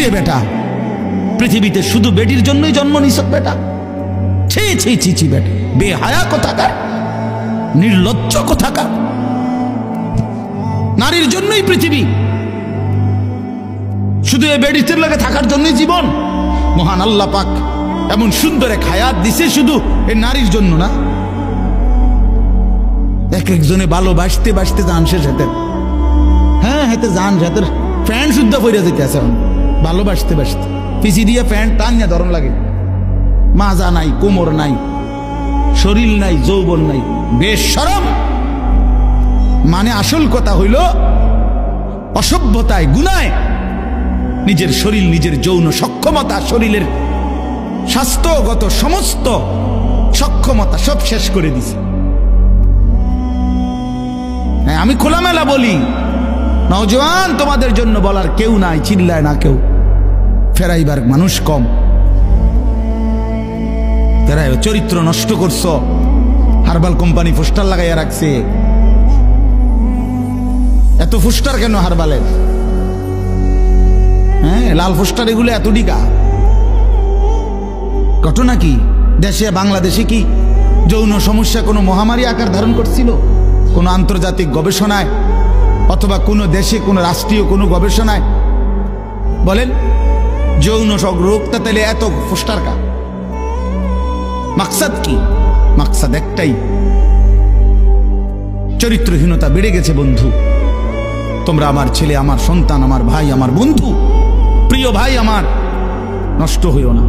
রে বেটা, পৃথিবীতে শুধু বেটির জন্যই জন্ম নিছ বেটা। ছি ছি ছি ছি বেটা, বেহায়া কোথাকার, নির্লজ্জ কোথাকার। নারীর জন্যই পৃথিবী, শুধু এই বেডিতের লাগে থাকার জন্যই জীবন। মহান আল্লাহ পাক এমন সুন্দর এক হায়াত দিছে শুধু এই নারীর জন্য না। এক একজনে ভালোবাসতে বাসতে যান শেষ হেতে, হ্যাঁ হেতে যান হেতের প্যান্ট শুদ্ধ পইরা যেতে আছে ভালোবাসতে বাসতে, পিছি দিয়ে প্যান্ট টানিয়া ধরন লাগে। মাজা নাই, কোমর নাই, শরীর নাই, যৌবন নাই, বেশরম। মানে আসল কথা হইল অসভ্যতায়, গুনায় নিজের শরীর, নিজের যৌন সক্ষমতা, শরীরের স্বাস্থ্যগত সমস্ত সক্ষমতা সব শেষ করে দিছে। আমি খোলামেলা বলি, নওজোয়ান তোমাদের জন্য বলার কেউ নাই, চিল্লায় না কেউ, ফেরাইবার মানুষ কম। ফেরাই চরিত্র নষ্ট করছ, হারবাল কোম্পানি পোস্টার লাগাইয়া রাখছে। এত পোস্টার কেন হারবালের? হ্যাঁ, লাল পোস্টার এগুলো এত ডিকা। ঘটনা কি? দেশে বাংলাদেশে কি যৌন সমস্যা কোনো মহামারী আকার ধারণ করছিল? কোনো আন্তর্জাতিক গবেষণায় অথবা কোনো দেশে কোনো রাষ্ট্রীয় কোনো গবেষণায় বলেন যৌন রোগটা তাহলে এত পোস্টার কা? মাকসাদ কি? মাকসাদ একটাই, চরিত্রহীনতা বেড়ে গেছে বন্ধু। তোমরা আমার ছেলে, আমার সন্তান, আমার ভাই, আমার বন্ধু, প্রিয় ভাই আমার, নষ্ট হইও না।